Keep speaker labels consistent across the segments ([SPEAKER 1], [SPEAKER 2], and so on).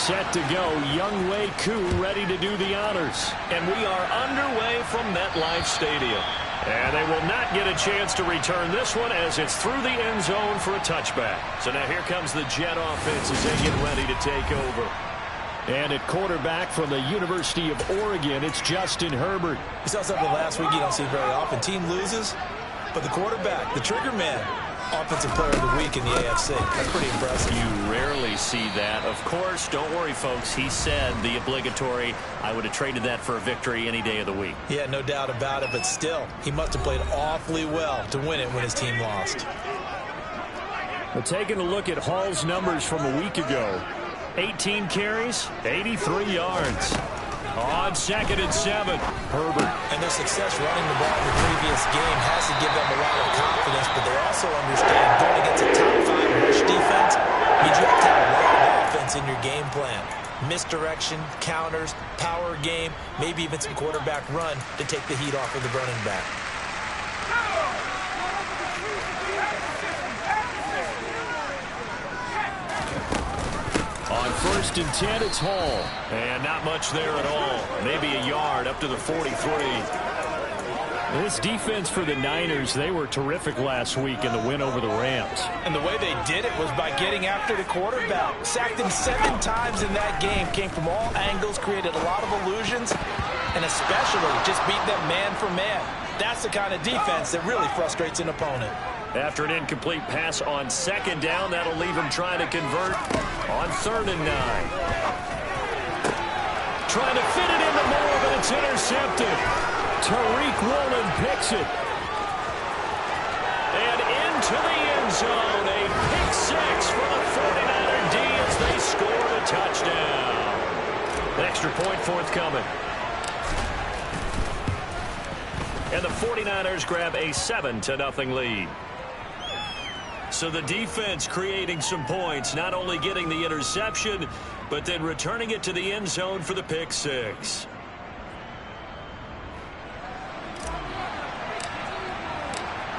[SPEAKER 1] set to go. Young Wei Koo ready to do the honors.
[SPEAKER 2] And we are underway from MetLife Stadium.
[SPEAKER 1] And they will not get a chance to return this one as it's through the end zone for a touchback.
[SPEAKER 2] So now here comes the Jet offense as they get ready to take over.
[SPEAKER 1] And at quarterback from the University of Oregon, it's Justin Herbert.
[SPEAKER 3] We saw something last week you don't see very often. Team loses, but the quarterback, the trigger man, offensive player of the week in the AFC. That's pretty impressive.
[SPEAKER 2] You rarely see that. Of course, don't worry, folks. He said the obligatory, I would have traded that for a victory any day of the week.
[SPEAKER 3] Yeah, no doubt about it, but still, he must have played awfully well to win it when his team lost.
[SPEAKER 1] But taking a look at Hall's numbers from a week ago, 18 carries, 83 yards. On 2nd and 7, Herbert.
[SPEAKER 3] And their success running the ball in the previous game has to give them a lot of confidence, but they also understand going against a top-5 rush defense means you have to have a lot of offense in your game plan. Misdirection, counters, power game, maybe even some quarterback run to take the heat off of the running back.
[SPEAKER 1] On 1st and 10, it's Hall.
[SPEAKER 2] And not much there at all. Maybe a yard up to the 43.
[SPEAKER 1] This defense for the Niners, they were terrific last week in the win over the Rams.
[SPEAKER 3] And the way they did it was by getting after the quarterback. Sacked him 7 times in that game. Came from all angles, created a lot of illusions, and especially just beat them man for man. That's the kind of defense that really frustrates an opponent.
[SPEAKER 2] After an incomplete pass on 2nd down, that'll leave him trying to convert on 3rd and 9.
[SPEAKER 1] Trying to fit it into Moore, but it's intercepted. Tariq Woolen picks it.
[SPEAKER 2] And into the end zone, a pick 6 for the 49er D as they score a touchdown.
[SPEAKER 1] An extra point forthcoming.
[SPEAKER 2] And the 49ers grab a 7-0 lead. So the defense creating some points, not only getting the interception, but then returning it to the end zone for the pick 6.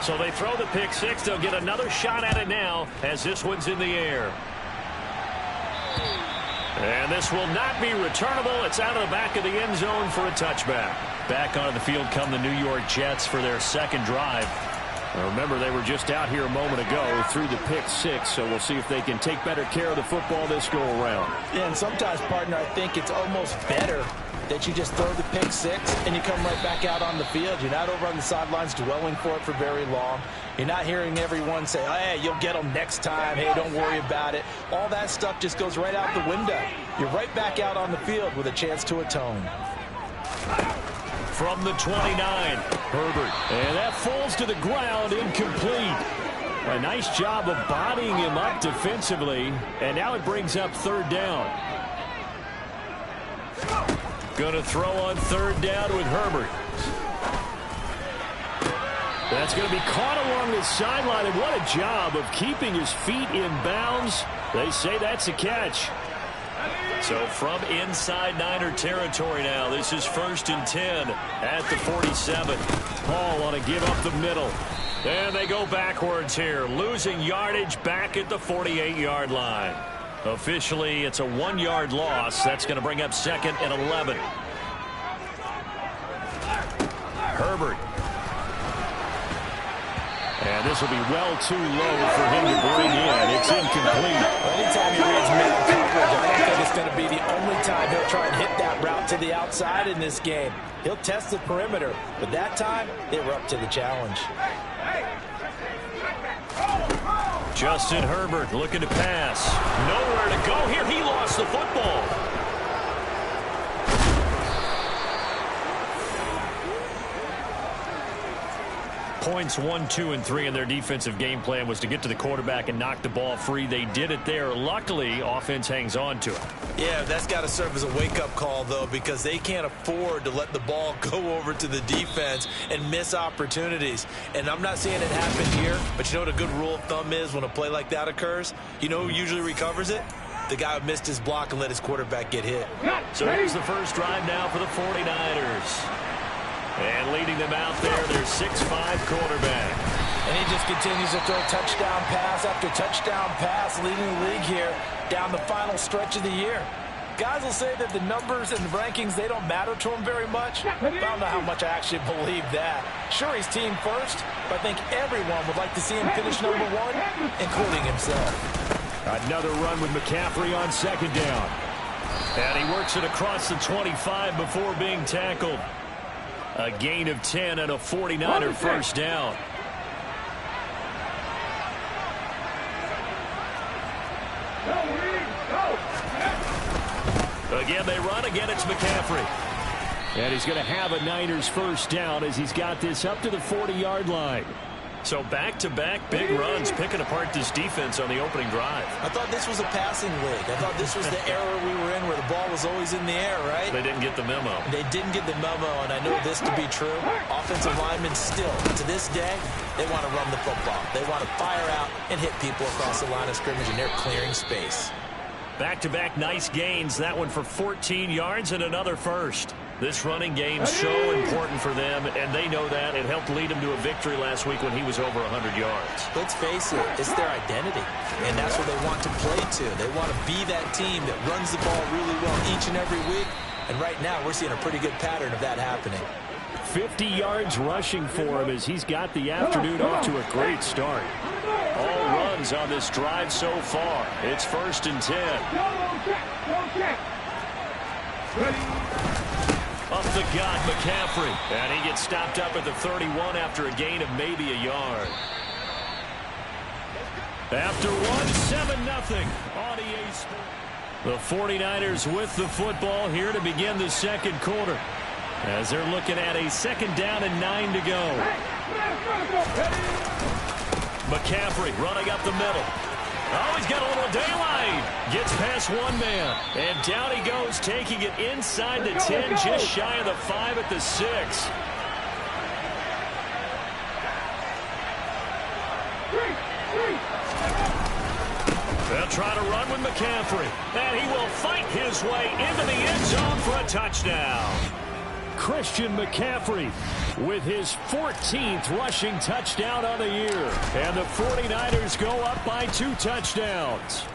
[SPEAKER 1] So they throw the pick 6. They'll get another shot at it now as this one's in the air. And this will not be returnable. It's out of the back of the end zone for a touchback. Back onto the field come the New York Jets for their 2nd drive. Now remember, they were just out here a moment ago through the pick 6, so we'll see if they can take better care of the football this go around.
[SPEAKER 3] Yeah, and sometimes, partner, I think it's almost better that you just throw the pick 6 and you come right back out on the field. You're not over on the sidelines dwelling for it for very long. You're not hearing everyone say, hey, you'll get them next time. Hey, don't worry about it. All that stuff just goes right out the window. You're right back out on the field with a chance to atone.
[SPEAKER 1] From the 29, Herbert. And that falls to the ground, incomplete. A nice job of bodying him up defensively. And now it brings up 3rd down. Going to throw on 3rd down with Herbert. That's going to be caught along the sideline. And what a job of keeping his feet in bounds. They say that's a catch.
[SPEAKER 2] So from inside Niner territory now, this is 1st and 10 at the 47.
[SPEAKER 1] Hall on a give up the middle.
[SPEAKER 2] And they go backwards here, losing yardage back at the 48-yard line. Officially, it's a 1-yard loss. That's going to bring up 2nd and 11.
[SPEAKER 1] Herbert. And this will be well too low for him to bring in. It's incomplete.
[SPEAKER 3] Anytime he reads man coverage, I don't think it's going to be the only time he'll try and hit that route to the outside in this game. He'll test the perimeter, but that time, they were up to the challenge.
[SPEAKER 2] Justin Herbert looking to pass. Nowhere to go here. He lost the football. Points 1, 2, and 3 in their defensive game plan was to get to the quarterback and knock the ball free. They did it there. Luckily, offense hangs on to it.
[SPEAKER 3] Yeah, that's got to serve as a wake-up call, though, because they can't afford to let the ball go over to the defense and miss opportunities. And I'm not saying it happened here, but you know what a good rule of thumb is when a play like that occurs? You know who usually recovers it? The guy who missed his block and let his quarterback get hit.
[SPEAKER 2] So here's the first drive now for the 49ers. And leading them out there, their 6'5" quarterback.
[SPEAKER 3] And he just continues to throw touchdown pass after touchdown pass, leading the league here down the final stretch of the year. Guys will say that the numbers and the rankings, they don't matter to him very much. I don't know how much I actually believe that. Sure, he's team first, but I think everyone would like to see him finish #1, including himself.
[SPEAKER 1] Another run with McCaffrey on second down. And he works it across the 25 before being tackled. A gain of 10 and a 49er first down. Again, they run. Again, it's McCaffrey. And he's going to have a Niners first down as he's got this up to the 40-yard line. So back-to-back big runs picking apart this defense on the opening drive.
[SPEAKER 3] I thought this was a passing league. I thought this was the era we were in where the ball was always in the air, right?
[SPEAKER 1] They didn't get the memo.
[SPEAKER 3] They didn't get the memo, and I know this to be true. Offensive linemen still, to this day, they want to run the football. They want to fire out and hit people across the line of scrimmage, and they're clearing space.
[SPEAKER 1] Back-to-back nice gains. That one for 14 yards and another first. This running game so important for them, and they know that. It helped lead them to a victory last week when he was over 100 yards.
[SPEAKER 3] Let's face it, it's their identity, and that's what they want to play to. They want to be that team that runs the ball really well each and every week, and right now we're seeing a pretty good pattern of that happening.
[SPEAKER 1] 50 yards rushing for him as he's got the afternoon off to a great start. All runs on this drive so far. It's 1st and 10. Up the gut, McCaffrey. And he gets stopped up at the 31 after a gain of maybe a yard. After one, 7-0 on EA Sports. The 49ers with the football here to begin the second quarter, as they're looking at a 2nd down and 9 to go. McCaffrey running up the middle. Oh, he's got a little daylight. Gets past one man. And down he goes, taking it inside the 10, just shy of the 5 at the 6. They'll try to run with McCaffrey. And he will fight his way into the end zone for a touchdown. Christian McCaffrey with his 14th rushing touchdown on the year. And the 49ers go up by 2 touchdowns.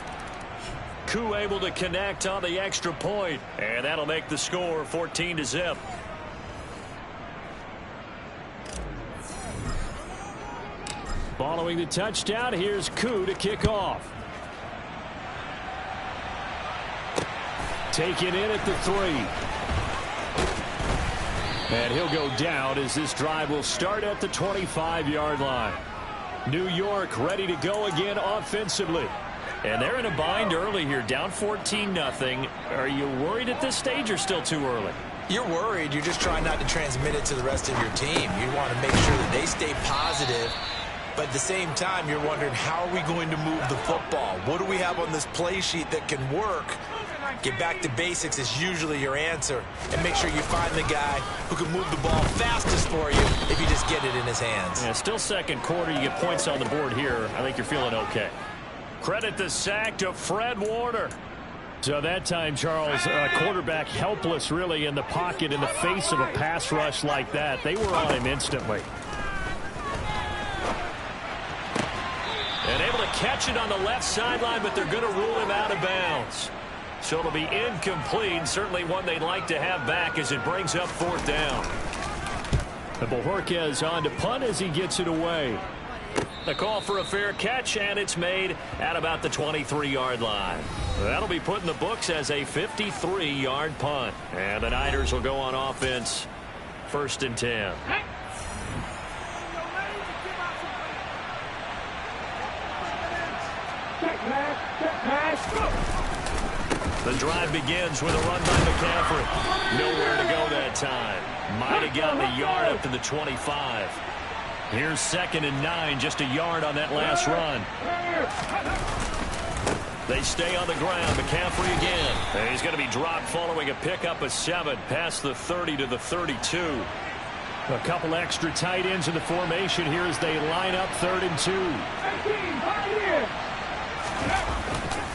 [SPEAKER 1] Koo able to connect on the extra point, and that'll make the score 14-0. Following the touchdown, here's Koo to kick off. Taken in at the 3. And he'll go down as this drive will start at the 25-yard line. New York ready to go again offensively. And they're in a bind early here, down 14-0. Are you worried at this stage or still too early?
[SPEAKER 3] You're worried. You're just trying not to transmit it to the rest of your team. You want to make sure that they stay positive. But at the same time, you're wondering, how are we going to move the football? What do we have on this play sheet that can work? Get back to basics is usually your answer. And make sure you find the guy who can move the ball fastest for you if you just get it in his hands.
[SPEAKER 1] Yeah, still second quarter. You get points on the board here. I think you're feeling okay. Credit the sack to Fred Warner. So that time, Charles, quarterback helpless really in the pocket in the face of a pass rush like that. They were on him instantly. And able to catch it on the left sideline, but they're going to rule him out of bounds. So it'll be incomplete. Certainly one they'd like to have back as it brings up 4th down. And Bojorquez on to punt as he gets it away. A call for a fair catch, and it's made at about the 23-yard line. That'll be put in the books as a 53-yard punt. And the Niners will go on offense, 1st and 10. The drive begins with a run by McCaffrey. Nowhere to go that time. Might have gotten a yard up to the 25. Here's 2nd and 9, just a yard on that last run. They stay on the ground. McCaffrey again. And he's going to be dropped following a pickup of 7 past the 30 to the 32. A couple extra tight ends in the formation here as they line up 3rd and 2.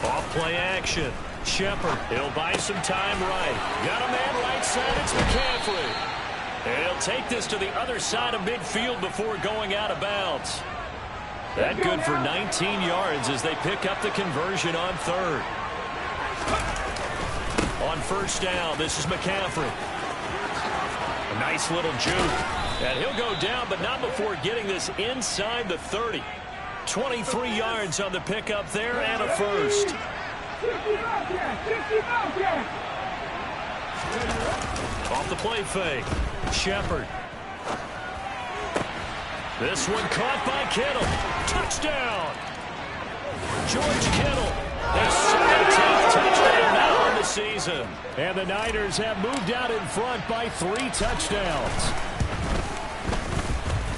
[SPEAKER 1] Off play action. Shepard, he'll buy some time right. Got a man right side, it's McCaffrey. And he'll take this to the other side of midfield before going out of bounds. That good for 19 yards as they pick up the conversion on 3rd.
[SPEAKER 2] On first down, this is McCaffrey. A nice little juke. And he'll go down, but not before getting this inside the 30. 23 yards on the pickup there and a first. Off the play fake. Shepard. This one caught by Kittle. Touchdown. George Kittle. His 17th touchdown now on the season.
[SPEAKER 1] And the Niners have moved out in front by 3 touchdowns.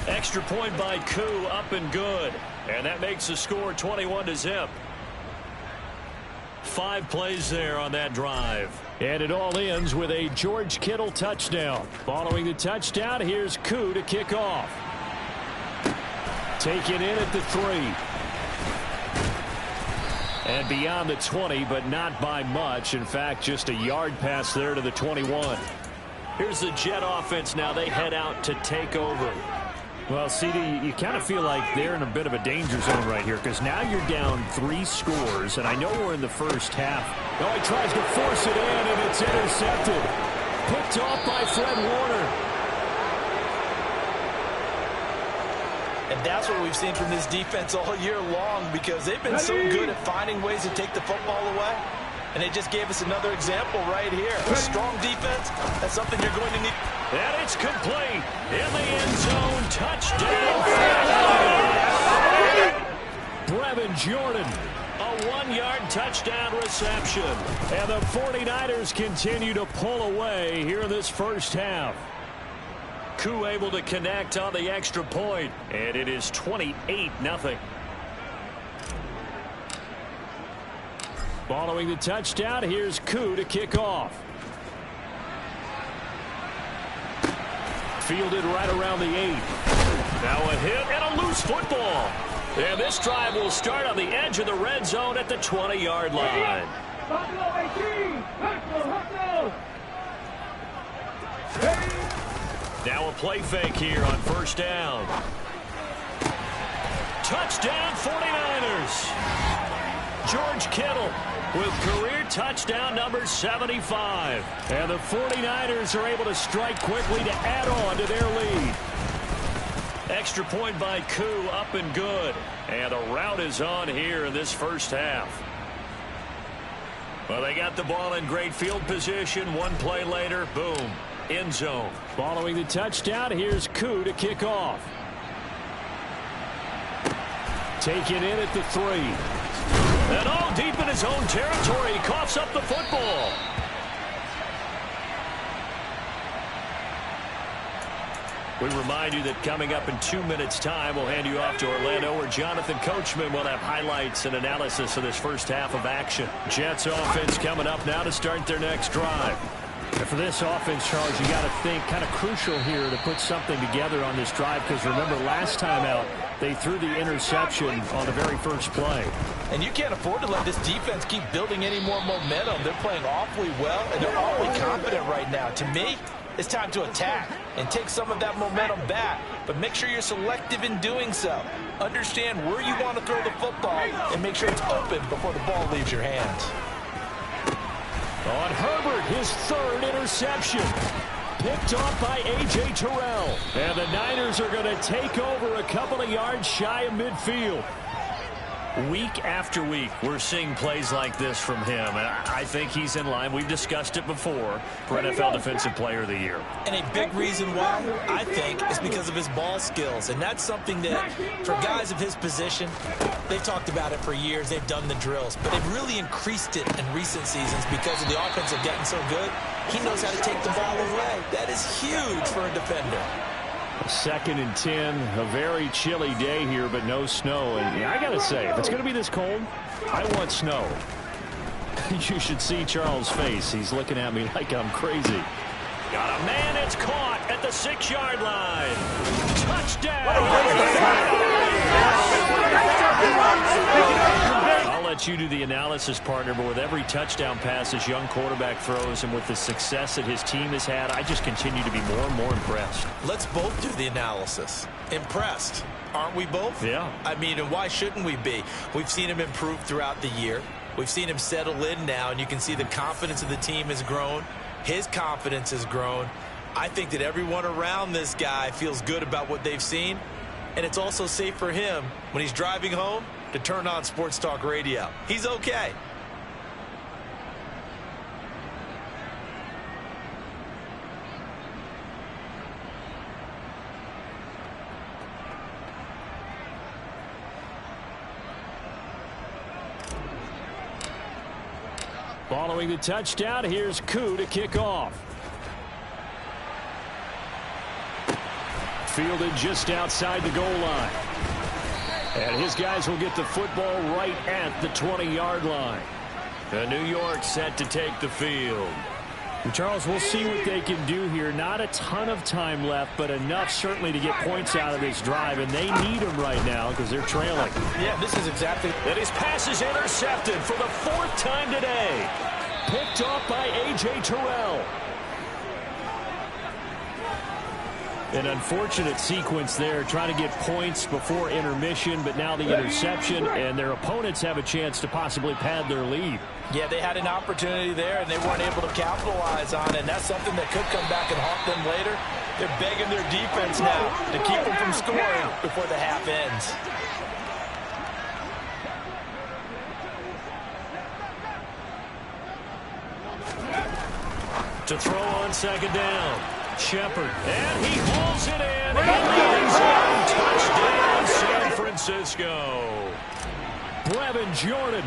[SPEAKER 2] Extra point by Koo, up and good. And that makes the score 21-0. 5 plays there on that drive.
[SPEAKER 1] And it all ends with a George Kittle touchdown. Following the touchdown, here's Koo to kick off. Taken in at the 3. And beyond the 20, but not by much. In fact, just a yard pass there to the 21.
[SPEAKER 2] Here's the Jet offense now. They head out to take over.
[SPEAKER 1] Well, CD, you kind of feel like they're in a bit of a danger zone right here because now you're down 3 scores, and I know we're in the first half. Oh, he tries to force it in, and it's intercepted. Picked off by Fred Warner.
[SPEAKER 3] And that's what we've seen from this defense all year long because they've been so good at finding ways to take the football away. And they just gave us another example right here. A strong defense, that's something you're going to need.
[SPEAKER 2] And it's complete. In the end zone, touchdown.
[SPEAKER 1] Brevin Jordan.
[SPEAKER 2] A 1-yard touchdown reception.
[SPEAKER 1] And the 49ers continue to pull away here in this first half.
[SPEAKER 2] Koo able to connect on the extra point. And it is 28-0.
[SPEAKER 1] Following the touchdown, here's Koo to kick off. Fielded right around the 8.
[SPEAKER 2] Now a hit and a loose football. And this drive will start on the edge of the red zone at the 20-yard line. Now a play fake here on first down. Touchdown 49ers. George Kittle with career touchdown number 75.
[SPEAKER 1] And the 49ers are able to strike quickly to add on to their lead.
[SPEAKER 2] Extra point by Koo, up and good. And a rout is on here in this first half. Well, they got the ball in great field position. 1 play later, boom, end zone.
[SPEAKER 1] Following the touchdown, here's Koo to kick off. Taken in at the 3.
[SPEAKER 2] And all deep in his own territory, he coughs up the football. We remind you that coming up in 2 minutes' time, we'll hand you off to Orlando, where Jonathan Coachman will have highlights and analysis of this first half of action. Jets offense coming up now to start their next drive.
[SPEAKER 1] And for this offense, Charles, you got to think kind of crucial here to put something together on this drive because remember last time out they threw the interception on the very first play.
[SPEAKER 3] And you can't afford to let this defense keep building any more momentum. They're playing awfully well, and they're awfully confident right now. To me, it's time to attack and take some of that momentum back. But make sure you're selective in doing so. Understand where you want to throw the football and make sure it's open before the ball leaves your hands.
[SPEAKER 1] On Herbert, his 3rd interception. Picked off by A.J. Terrell. And the Niners are going to take over a couple of yards shy of midfield.
[SPEAKER 2] Week after week, we're seeing plays like this from him. And I think he's in line. We've discussed it before for NFL Defensive Player of the Year.
[SPEAKER 3] And a big reason why, I think, is because of his ball skills. And that's something that, for guys of his position, they've talked about it for years. They've done the drills. But they've really increased it in recent seasons because of the offense have gotten so good. He knows how to take the ball away. That is huge for a defender.
[SPEAKER 1] 2nd and 10, a very chilly day here, but no snow. And I got to say, if it's going to be this cold, I want snow. You should see Charles' face. He's looking at me like I'm crazy.
[SPEAKER 2] Got a man, it's caught at the 6-yard line. Touchdown! I'll let you do the analysis, partner, but with every touchdown pass this young quarterback throws and with the success that his team has had, I just continue to be more and more impressed.
[SPEAKER 3] Let's both do the analysis. Impressed. Aren't we both?
[SPEAKER 1] Yeah.
[SPEAKER 3] I mean, and why shouldn't we be? We've seen him improve throughout the year. We've seen him settle in now, and you can see the confidence of the team has grown. His confidence has grown. I think that everyone around this guy feels good about what they've seen, and it's also safe for him when he's driving home to turn on Sports Talk Radio. He's okay.
[SPEAKER 1] Following the touchdown, here's Koo to kick off. Fielded just outside the goal line. And his guys will get the football right at the 20-yard line. And New York set to take the field. And Charles, we'll see what they can do here. Not a ton of time left, but enough certainly to get points out of this drive. And they need them right now because they're trailing.
[SPEAKER 3] Yeah, this is exactly.
[SPEAKER 2] And his pass is intercepted for the 4th time today.
[SPEAKER 1] Picked off by A.J. Terrell. An unfortunate sequence there, trying to get points before intermission, but now the interception, and their opponents have a chance to possibly pad their lead.
[SPEAKER 3] Yeah, they had an opportunity there, and they weren't able to capitalize on it, and that's something that could come back and haunt them later. They're begging their defense now to keep them from scoring before the half ends.
[SPEAKER 2] To throw on 2nd down. Shepard, and he hauls it in the end zone. Touchdown, San Francisco.
[SPEAKER 1] Brevin Jordan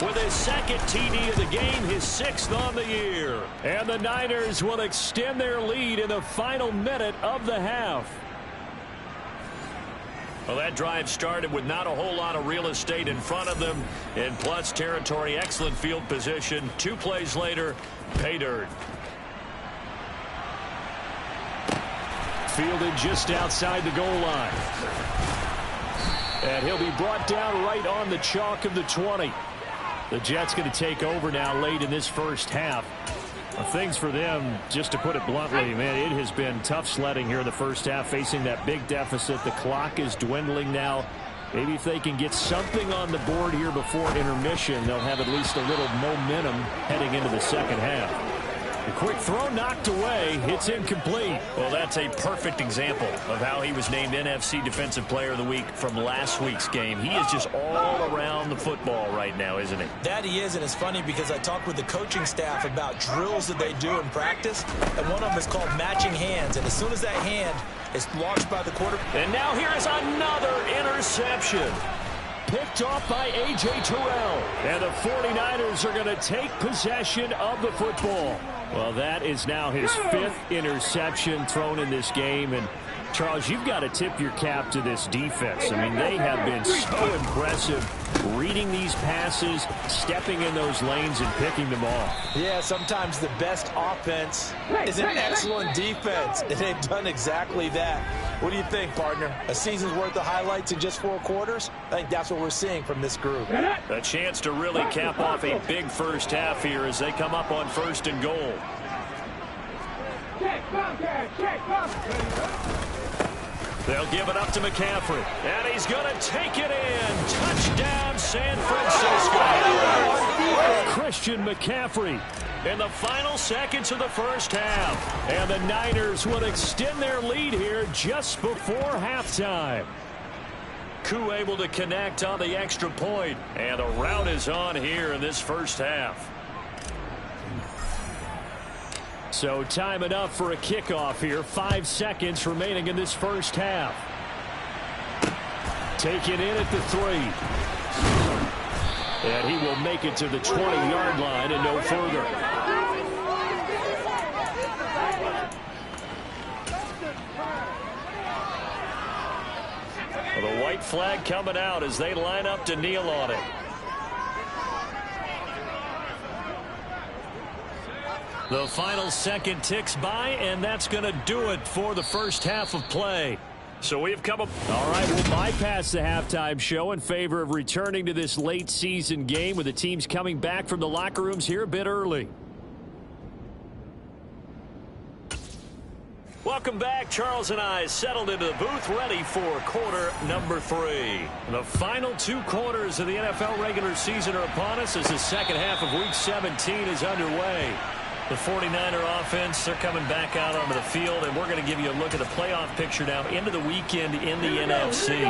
[SPEAKER 2] with his 2nd TD of the game, his 6th on the year.
[SPEAKER 1] And the Niners will extend their lead in the final minute of the half.
[SPEAKER 2] Well, that drive started with not a whole lot of real estate in front of them. In plus territory, excellent field position. 2 plays later, pay dirt.
[SPEAKER 1] Fielded just outside the goal line. And he'll be brought down right on the chalk of the 20. The Jets going to take over now late in this first half. Things for them, just to put it bluntly, man, it has been tough sledding here in the first half, facing that big deficit. The clock is dwindling now. Maybe if they can get something on the board here before intermission, they'll have at least a little momentum heading into the second half. The quick throw knocked away. It's incomplete.
[SPEAKER 2] Well, that's a perfect example of how he was named NFC Defensive Player of the Week from last week's game. He is just all around the football right now, isn't he?
[SPEAKER 3] That he is, and it's funny because I talked with the coaching staff about drills that they do in practice, and one of them is called matching hands. And as soon as that hand is launched by the quarterback.
[SPEAKER 2] And now here is another interception.
[SPEAKER 1] Picked off by A.J. Terrell. And the 49ers are going to take possession of the football. Well, that is now his 5th interception thrown in this game. And, Charles, you've got to tip your cap to this defense. I mean, they have been so impressive reading these passes, stepping in those lanes, and picking them off.
[SPEAKER 3] Yeah, sometimes the best offense is an excellent defense, and they've done exactly that. What do you think, partner? A season's worth of highlights in just 4 quarters? I think that's what we're seeing from this group.
[SPEAKER 2] A chance to really cap off a big first half here as they come up on 1st and goal. They'll give it up to McCaffrey, and he's going to take it in. Touchdown, San Francisco.
[SPEAKER 1] Christian McCaffrey
[SPEAKER 2] in the final seconds of the first half.
[SPEAKER 1] And the Niners will extend their lead here just before halftime.
[SPEAKER 2] Koo able to connect on the extra point, and the rout is on here in this first half.
[SPEAKER 1] So time enough for a kickoff here. 5 seconds remaining in this first half. Taken in at the 3. And he will make it to the 20-yard line and no further.
[SPEAKER 2] Well, the white flag coming out as they line up to kneel on it. The final second ticks by, and that's going to do it for the first half of play. So we have come up.
[SPEAKER 1] All right, we'll bypass the halftime show in favor of returning to this late season game with the teams coming back from the locker rooms here a bit early.
[SPEAKER 2] Welcome back. Charles and I settled into the booth, ready for quarter number 3. The final 2 quarters of the NFL regular season are upon us as the second half of Week 17 is underway. The 49er offense, they're coming back out onto the field, and we're going to give you a look at the playoff picture now into the weekend in the NFC.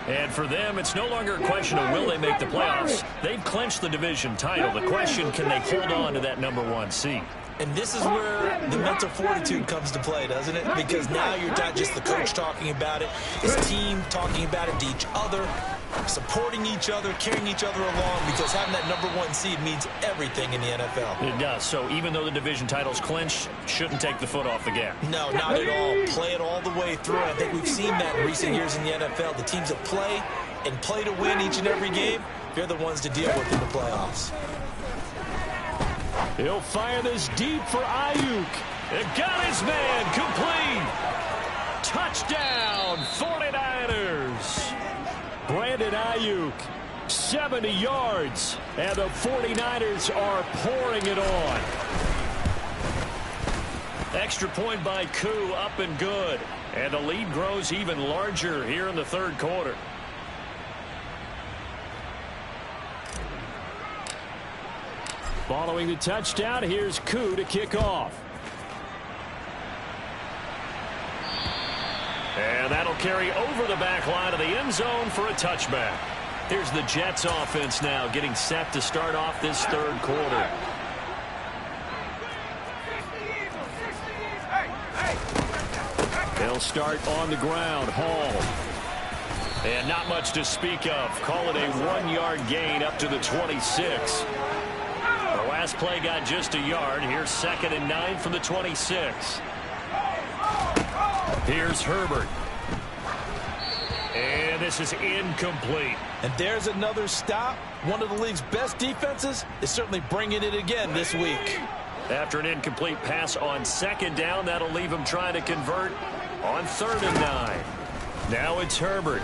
[SPEAKER 2] And for them, it's no longer a question of will they make the playoffs. They've clinched the division title. The question, can they hold on to that number 1 seed?
[SPEAKER 3] And this is where the mental fortitude comes to play, doesn't it? Because now you're not just the coach talking about it, his team talking about it to each other, supporting each other, carrying each other along, because having that number 1 seed means everything in the NFL.
[SPEAKER 2] It does. So even though the division title's clinched, shouldn't take the foot off the gas.
[SPEAKER 3] No, not at all. Play it all the way through. I think we've seen that in recent years in the NFL. The teams that play and play to win each and every game, they're the ones to deal with in the playoffs.
[SPEAKER 1] He'll fire this deep for Ayuk.
[SPEAKER 2] It got his man complete. Touchdown, 49ers.
[SPEAKER 1] Brandon Ayuk, 70 yards, and the 49ers are pouring it on.
[SPEAKER 2] Extra point by Koo, up and good. And the lead grows even larger here in the third quarter.
[SPEAKER 1] Following the touchdown, here's Koo to kick off.
[SPEAKER 2] And that'll carry over the back line of the end zone for a touchback. Here's the Jets offense now getting set to start off this third quarter.
[SPEAKER 1] They'll start on the ground. Hall.
[SPEAKER 2] And not much to speak of. Call it a 1-yard gain up to the 26. The last play got just a yard. Here's 2nd and 9 from the 26. Here's Herbert. And this is incomplete.
[SPEAKER 3] And there's another stop. One of the league's best defenses is certainly bringing it again this week.
[SPEAKER 2] After an incomplete pass on 2nd down, that'll leave him trying to convert on 3rd and 9. Now it's Herbert.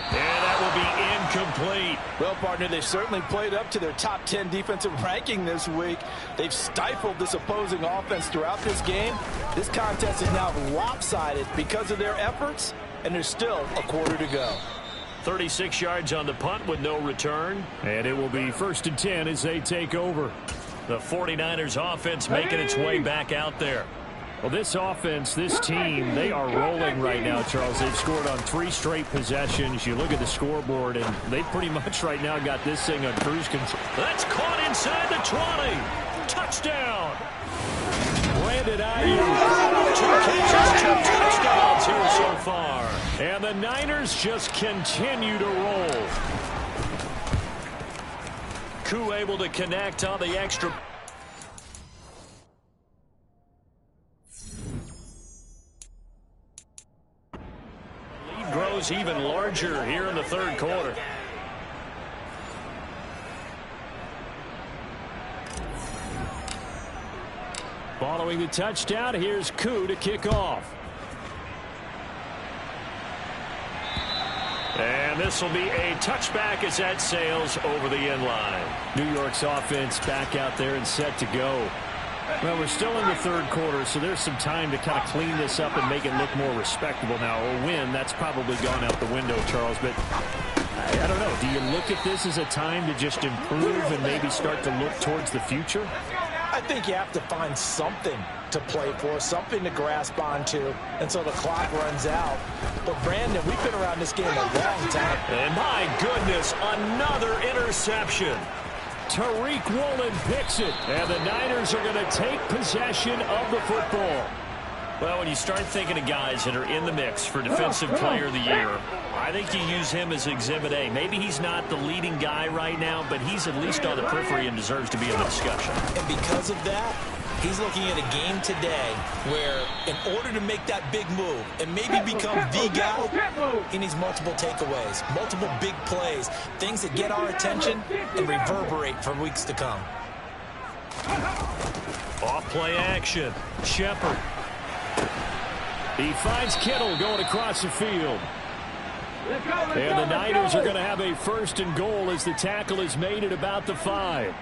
[SPEAKER 2] And that will be incomplete.
[SPEAKER 3] Well, partner, they certainly played up to their top 10 defensive ranking this week. They've stifled this opposing offense throughout this game. This contest is now lopsided because of their efforts, and there's still a quarter to go.
[SPEAKER 2] 36 yards on the punt with no return.
[SPEAKER 1] And it will be 1st and 10 as they take over.
[SPEAKER 2] The 49ers offense making its way back out there.
[SPEAKER 1] Well, this offense, this team, they are rolling right now, Charles. They've scored on 3 straight possessions. You look at the scoreboard, and they pretty much right now got this thing on cruise control.
[SPEAKER 2] That's caught inside the 20. Touchdown.
[SPEAKER 1] Brandon Ayuk.
[SPEAKER 2] 2 catches, 2 touchdowns here so far.
[SPEAKER 1] And the Niners just continue to roll.
[SPEAKER 2] Koo able to connect on the extra. Grows even larger here in the third quarter.
[SPEAKER 1] Following the touchdown, here's Koo to kick off.
[SPEAKER 2] And this will be a touchback as that sails over the end line.
[SPEAKER 1] New York's offense back out there and set to go. Well, we're still in the third quarter, so there's some time to kind of clean this up and make it look more respectable now. A win, that's probably gone out the window, Charles, but I don't know. Do you look at this as a time to just improve and maybe start to look towards the future?
[SPEAKER 3] I think you have to find something to play for, something to grasp onto until the clock runs out. But, Brandon, we've been around this game a long time.
[SPEAKER 2] And, my goodness, another interception.
[SPEAKER 1] Tariq Woolen picks it, and the Niners are going to take possession of the football.
[SPEAKER 2] Well, when you start thinking of guys that are in the mix for Defensive Player of the Year, I think you use him as Exhibit A. Maybe he's not the leading guy right now, but he's at least on the periphery and deserves to be in the discussion.
[SPEAKER 3] And because of that, he's looking at a game today where in order to make that big move and maybe become the guy, he needs multiple takeaways, multiple big plays, things that get our attention and reverberate for weeks to come.
[SPEAKER 2] Off play action. Shepard.
[SPEAKER 1] He finds Kittle going across the field. And the Niners are going to have a 1st and goal as the tackle is made at about the 5.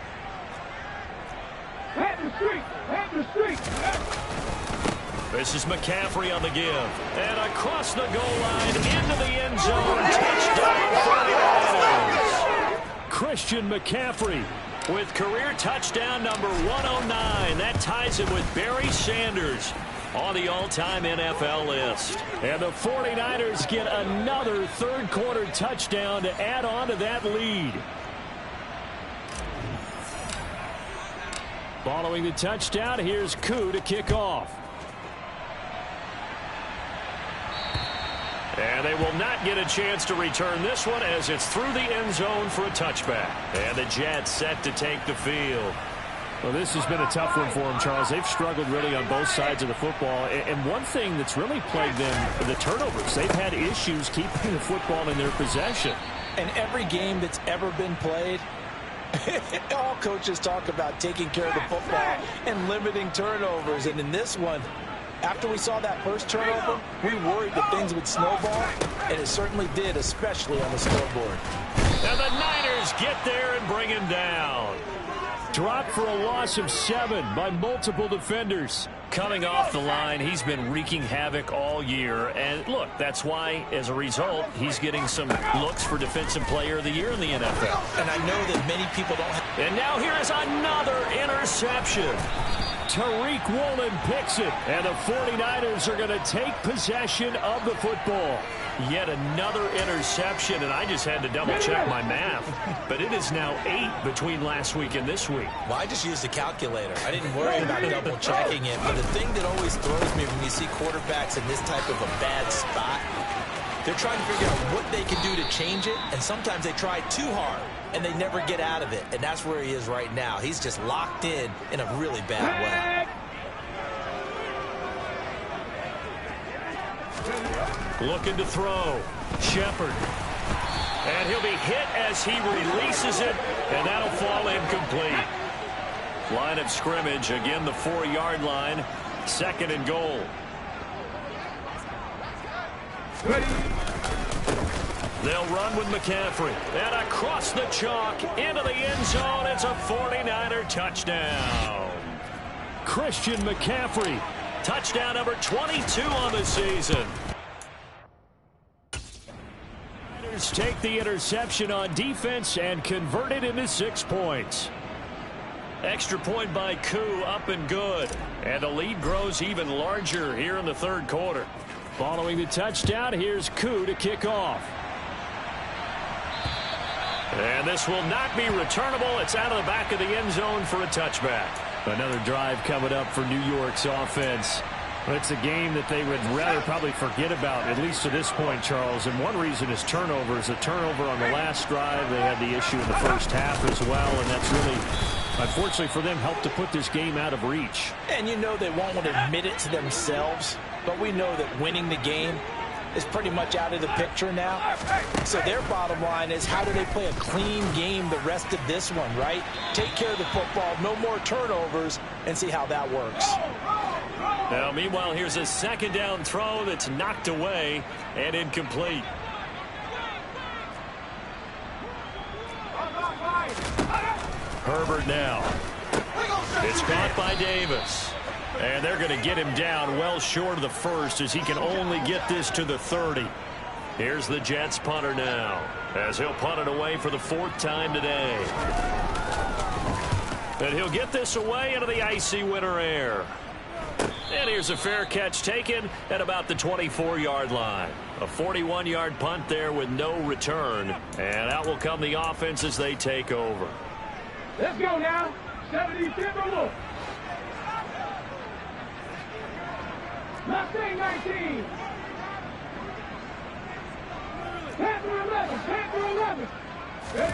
[SPEAKER 2] This is McCaffrey on the give. And across the goal line into the end zone. Touchdown 49ers.
[SPEAKER 1] Christian McCaffrey
[SPEAKER 2] With career touchdown number 109. That ties him with Barry Sanders on the all-time NFL list.
[SPEAKER 1] And the 49ers get another third-quarter touchdown to add on to that lead. Following the touchdown, here's Koo to kick off.
[SPEAKER 2] And they will not get a chance to return this one as it's through the end zone for a touchback. And the Jets set to take the field.
[SPEAKER 1] Well, this has been a tough one for them, Charles. They've struggled really on both sides of the football. And one thing that's really plagued them, the turnovers. They've had issues keeping the football in their possession.
[SPEAKER 3] And every game that's ever been played, all coaches talk about taking care of the football and limiting turnovers. And in this one, after we saw that first turnover, we worried that things would snowball, and it certainly did, especially on the scoreboard.
[SPEAKER 2] And the Niners get there and bring him down.
[SPEAKER 1] Dropped for a loss of 7 by multiple defenders.
[SPEAKER 2] Coming off the line, he's been wreaking havoc all year. And look, that's why, as a result, he's getting some looks for Defensive Player of the Year in the NFL.
[SPEAKER 3] And I know that many people don't have...
[SPEAKER 2] And now here is another interception.
[SPEAKER 1] Tariq Woolen picks it, and the 49ers are going to take possession of the football.
[SPEAKER 2] Yet another interception, and I just had to double-check my math. But it is now 8 between last week and this week.
[SPEAKER 3] Well, I just used a calculator. I didn't worry about double-checking it. But the thing that always throws me when you see quarterbacks in this type of a bad spot, they're trying to figure out what they can do to change it, and sometimes they try too hard, and they never get out of it. And that's where he is right now. He's just locked in a really bad way.
[SPEAKER 2] Looking to throw. Shepard. And he'll be hit as he releases it, and that'll fall incomplete. Line of scrimmage, again the 4-yard line. 2nd and goal. They'll run with McCaffrey. And across the chalk into the end zone. It's a 49er touchdown.
[SPEAKER 1] Christian McCaffrey.
[SPEAKER 2] Touchdown number 22 on the season.
[SPEAKER 1] Take the interception on defense and convert it into 6 points.
[SPEAKER 2] Extra point by Koo, up and good. And the lead grows even larger here in the 3rd quarter.
[SPEAKER 1] Following the touchdown, here's Koo to kick off.
[SPEAKER 2] And this will not be returnable. It's out of the back of the end zone for a touchback.
[SPEAKER 1] Another drive coming up for New York's offense. It's a game that they would rather probably forget about, at least to this point, Charles. And one reason is turnovers. A turnover on the last drive. They had the issue in the first half as well, and that's really, unfortunately for them, helped to put this game out of reach.
[SPEAKER 3] And you know they won't want to admit it to themselves, but we know that winning the game is pretty much out of the picture now. So their bottom line is, how do they play a clean game the rest of this one, right? Take care of the football, no more turnovers, and see how that works.
[SPEAKER 2] Now, meanwhile, here's a 2nd down throw that's knocked away and incomplete. Herbert now. It's caught by Davis. And they're going to get him down well short of the 1st as he can only get this to the 30. Here's the Jets punter now as he'll punt it away for the 4th time today. And he'll get this away into the icy winter air. And here's a fair catch taken at about the 24-yard line. A 41-yard punt there with no return. And out will come the offense as they take over.
[SPEAKER 4] Let's go now. 70 Timberwolves. Mustang 19. Panther 11. Panther 11.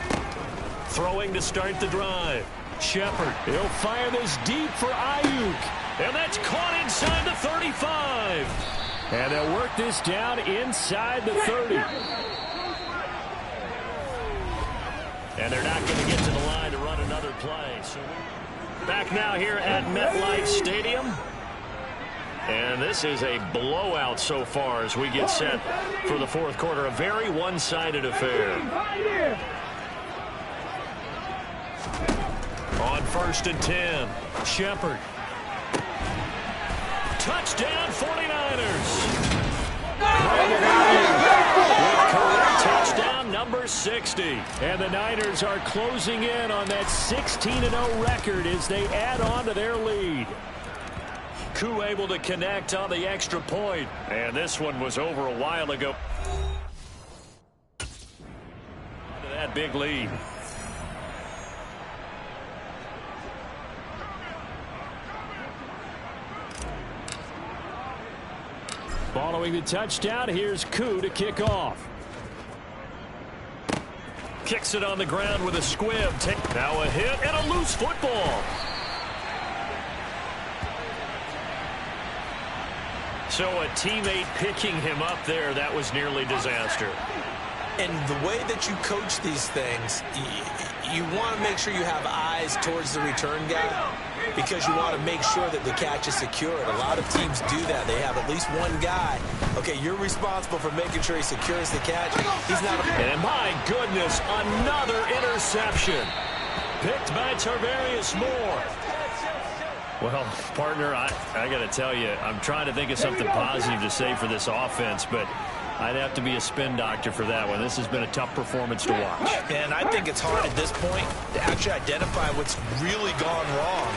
[SPEAKER 2] Throwing to start the drive. Shepard.
[SPEAKER 1] He'll fire this deep for Ayuk.
[SPEAKER 2] And that's caught inside the 35.
[SPEAKER 1] And they'll work this down inside the 30.
[SPEAKER 2] And they're not going to get to the line to run another play. So back now here at MetLife Stadium. And this is a blowout so far as we get set for the 4th quarter. A very one-sided affair. On on 1st and 10. Shepard. Touchdown 49ers. With career touchdown number 60.
[SPEAKER 1] And the Niners are closing in on that 16-0 record as they add on to their lead.
[SPEAKER 2] Koo able to connect on the extra point.
[SPEAKER 1] And this one was over a while ago.
[SPEAKER 2] That big lead.
[SPEAKER 1] Following the touchdown, here's Koo to kick off.
[SPEAKER 2] Kicks it on the ground with a squib. Now a hit and a loose football. So a teammate picking him up there, that was nearly disaster.
[SPEAKER 3] And the way that you coach these things, you want to make sure you have eyes towards the return guy because you want to make sure that the catch is secured. A lot of teams do that. They have at least one guy. Okay, you're responsible for making sure he secures the catch. He's not.
[SPEAKER 2] And my goodness, another interception. Picked by Tarvarius Moore.
[SPEAKER 1] Well, partner, I got to tell you, I'm trying to think of something positive to say for this offense, but I'd have to be a spin doctor for that one. This has been a tough performance to watch.
[SPEAKER 3] And I think it's hard at this point to actually identify what's really gone wrong.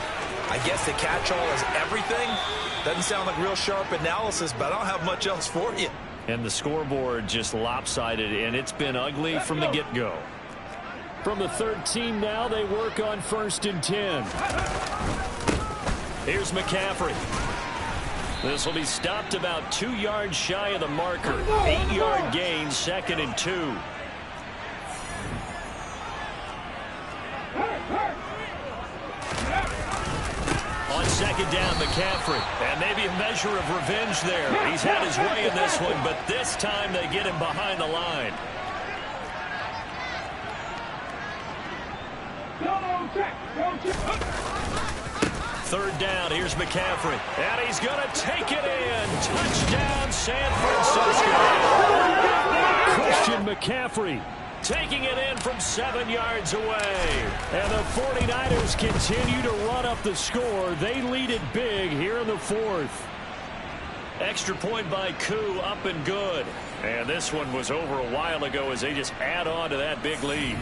[SPEAKER 3] I guess the catch-all is everything. Doesn't sound like real sharp analysis, but I don't have much else for you.
[SPEAKER 1] And the scoreboard just lopsided, and it's been ugly from the get-go. From the third team now, they work on 1st and 10.
[SPEAKER 2] Here's McCaffrey. This will be stopped about 2 yards shy of the marker. 8-yard gain, 2nd and 2. On 2nd down, McCaffrey. And maybe a measure of revenge there. He's had his way in this one, but this time they get him behind the line. Third down, here's McCaffrey. And he's going to take it in. Touchdown, San Francisco.
[SPEAKER 1] Christian McCaffrey
[SPEAKER 2] taking it in from 7 yards away.
[SPEAKER 1] And the 49ers continue to run up the score. They lead it big here in the 4th.
[SPEAKER 2] Extra point by Koo, up and good.
[SPEAKER 1] And this one was over a while ago as they just add on to that big lead.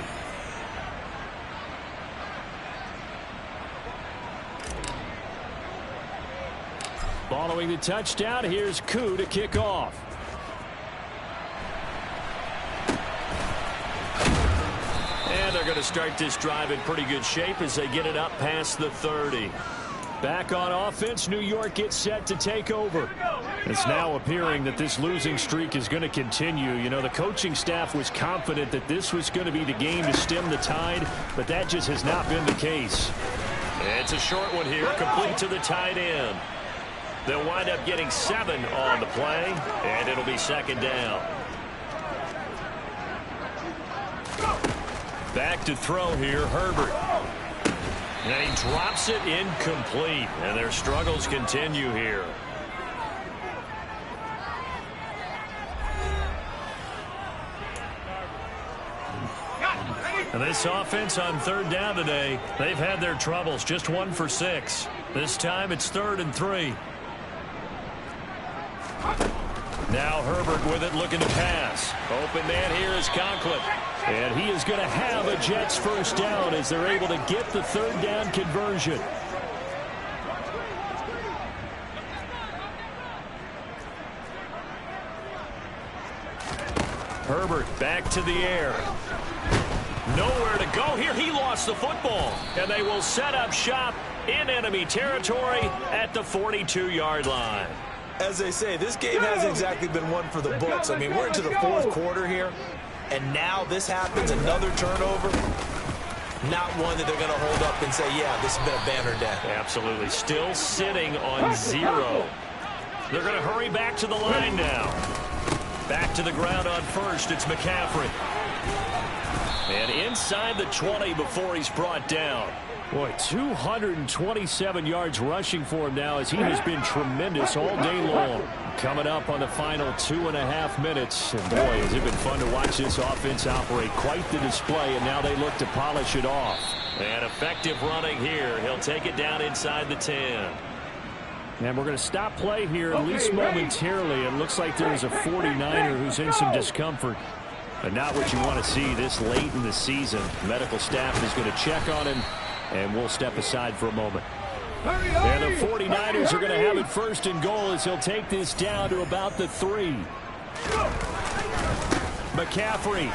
[SPEAKER 1] Following the touchdown, here's Koo to kick off.
[SPEAKER 2] And they're going to start this drive in pretty good shape as they get it up past the 30.
[SPEAKER 1] Back on offense, New York gets set to take over. It's now appearing that this losing streak is going to continue. You know, the coaching staff was confident that this was going to be the game to stem the tide, but that just has not been the case.
[SPEAKER 2] It's a short one here, complete to the tight end. They'll wind up getting 7 on the play, and it'll be 2nd down. Back to throw here, Herbert. And he drops it incomplete, and their struggles continue here. And this offense on 3rd down today, they've had their troubles, just 1 for 6. This time it's 3rd and 3. Now Herbert with it, looking to pass. Open man here is Conklin.
[SPEAKER 1] And he is going to have a Jets first down as they're able to get the 3rd down conversion.
[SPEAKER 2] Herbert back to the air. Nowhere to go here. He lost the football. And they will set up shop in enemy territory at the 42-yard line.
[SPEAKER 3] As they say, this game hasn't exactly been one for the books. I mean, we're into the 4th quarter here, and now this happens, another turnover. Not one that they're going to hold up and say, yeah, this has been a banner day.
[SPEAKER 2] Absolutely. Still sitting on 0. They're going to hurry back to the line now. Back to the ground on 1st. It's McCaffrey. And inside the 20 before he's brought down.
[SPEAKER 1] Boy, 227 yards rushing for him now as he has been tremendous all day long. Coming up on the final 2.5 minutes. And boy, has it been fun to watch this offense operate. Quite the display, and now they look to polish it off.
[SPEAKER 2] And effective running here. He'll take it down inside the 10.
[SPEAKER 1] And we're going to stop play here, at least momentarily. It looks like there's a 49er who's in some discomfort. But not what you want to see this late in the season. Medical staff is going to check on him. And we'll step aside for a moment. And the 49ers are going to have it first and goal as he'll take this down to about the 3. McCaffrey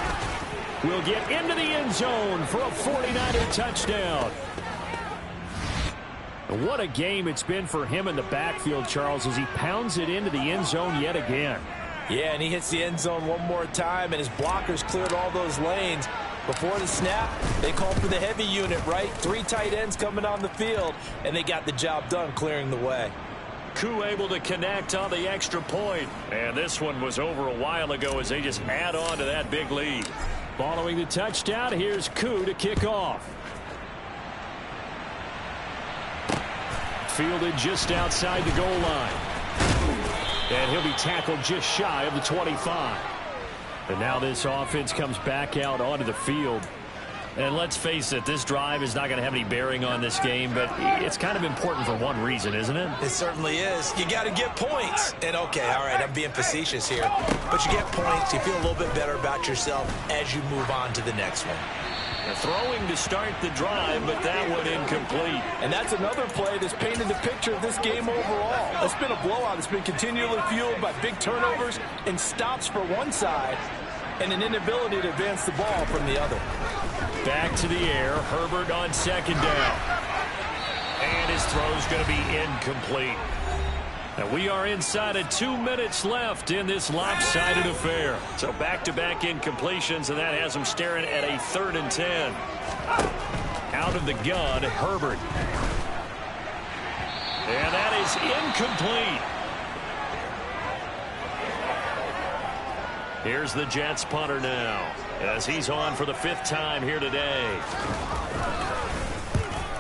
[SPEAKER 1] will get into the end zone for a 49er touchdown. And what a game it's been for him in the backfield, Charles, as he pounds it into the end zone yet again.
[SPEAKER 3] Yeah, and he hits the end zone one more time, and his blockers cleared all those lanes. Before the snap, they called for the heavy unit, right? 3 tight ends coming on the field, and they got the job done clearing the way.
[SPEAKER 2] Koo able to connect on the extra point. And this one was over a while ago as they just add on to that big lead.
[SPEAKER 1] Following the touchdown, here's Koo to kick off. Fielded just outside the goal line. And he'll be tackled just shy of the 25. And now this offense comes back out onto the field.
[SPEAKER 2] And let's face it, this drive is not going to have any bearing on this game, but it's kind of important for one reason, isn't it?
[SPEAKER 3] It certainly is. You got to get points. And, okay, all right, I'm being facetious here. But you get points, you feel a little bit better about yourself as you move on to the next one.
[SPEAKER 2] They're throwing to start the drive, but that one incomplete.
[SPEAKER 3] And that's another play that's painted the picture of this game overall. It's been a blowout. It's been continually fueled by big turnovers and stops for one side and an inability to advance the ball from the other.
[SPEAKER 2] Back to the air. Herbert on second down. And his throw's going to be incomplete. And we are inside of 2 minutes left in this lopsided affair. So back-to-back incompletions, and that has them staring at a 3rd and 10. Out of the gun, Herbert. And that is incomplete. Here's the Jets punter now, as he's on for the 5th time here today.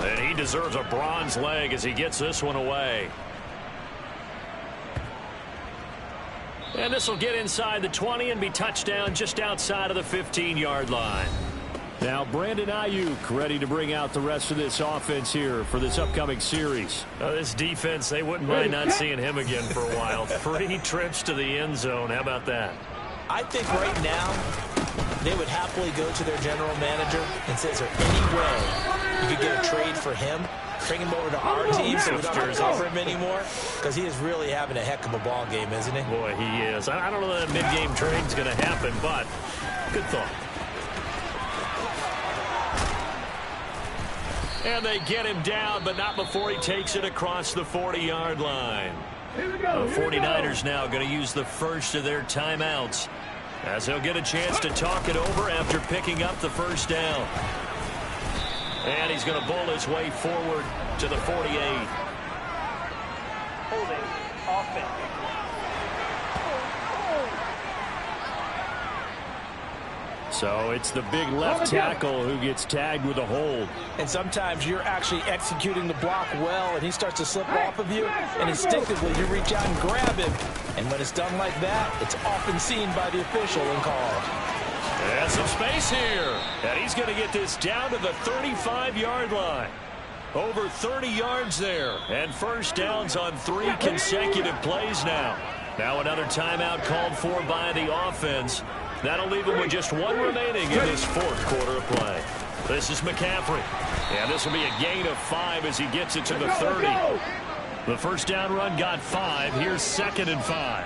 [SPEAKER 2] And he deserves a bronze leg as he gets this one away. And this will get inside the 20 and be touchdown just outside of the 15-yard line.
[SPEAKER 1] Now Brandon Ayuk ready to bring out the rest of this offense here for this upcoming series.
[SPEAKER 2] This defense, they wouldn't mind not seeing him again for a while. 3 trips to the end zone. How about that?
[SPEAKER 3] I think right now they would happily go to their general manager and say, is there any way you could get a trade for him? Bring him over to our team so we don't have to cover him anymore, because he is really having a heck of a ball game, isn't he?
[SPEAKER 2] Boy, he is. I don't know that a mid-game trade's going to happen, but good thought. And they get him down, but not before he takes it across the 40-yard line. The 49ers now going to use the first of their timeouts, as they'll get a chance to talk it over after picking up the first down. And he's going to bowl his way forward to the 48.
[SPEAKER 5] Holding offense.
[SPEAKER 1] So it's the big left tackle who gets tagged with a hold.
[SPEAKER 3] And sometimes you're actually executing the block well, and he starts to slip off of you, and instinctively you reach out and grab him. And when it's done like that, it's often seen by the official and called.
[SPEAKER 2] And some space here. And he's going to get this down to the 35-yard line. Over 30 yards there. And first downs on 3 consecutive plays now. Now another timeout called for by the offense. That'll leave him with just 1 remaining in this 4th quarter of play. This is McCaffrey. And this will be a gain of 5 as he gets it to the 30. The first down run got 5. Here's 2nd and 5.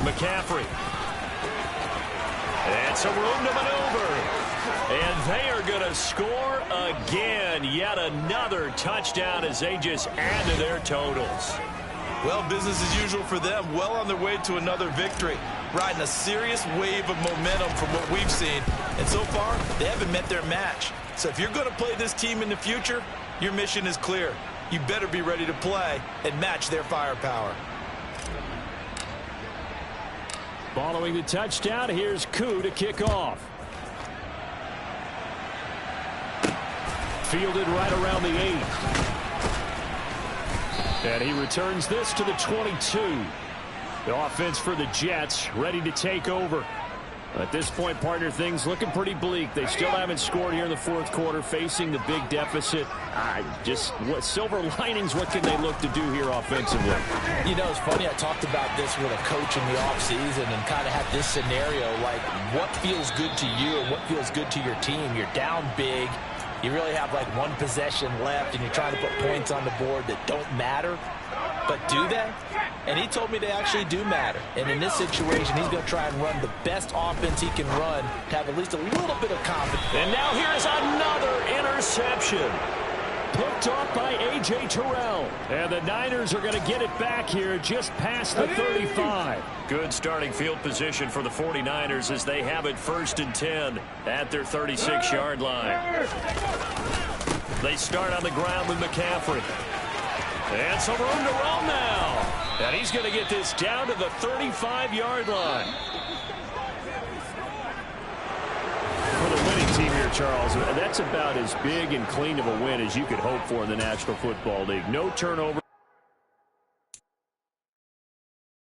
[SPEAKER 2] McCaffrey. And some room to maneuver. And they are going to score again. Yet another touchdown as they just add to their totals.
[SPEAKER 6] Well, business as usual for them. Well on their way to another victory. Riding a serious wave of momentum from what we've seen. And so far, they haven't met their match. So if you're going to play this team in the future, your mission is clear. You better be ready to play and match their firepower.
[SPEAKER 1] Following the touchdown, here's Koo to kick off. Fielded right around the 8. And he returns this to the 22. The offense for the Jets ready to take over. At this point, partner, things looking pretty bleak. They still haven't scored here in the fourth quarter, facing the big deficit. What silver linings, what can they look to do here offensively?
[SPEAKER 3] You know, it's funny. I talked about this with a coach in the offseason and kind of had this scenario, like what feels good to you and what feels good to your team. You're down big. You really have like one possession left, and you're trying to put points on the board that don't matter. But do they? And he told me they actually do matter. And in this situation, he's going to try and run the best offense he can run to have at least a little bit of confidence.
[SPEAKER 2] And now here's another interception.
[SPEAKER 1] Picked off by A.J. Terrell. And the Niners are going to get it back here just past the 35.
[SPEAKER 2] Good starting field position for the 49ers as they have it 1st and 10 at their 36-yard line. They start on the ground with McCaffrey. And some room to roam now. And he's going to get this down to the 35-yard line.
[SPEAKER 1] For the winning team here, Charles, that's about as big and clean of a win as you could hope for in the National Football League. No turnover.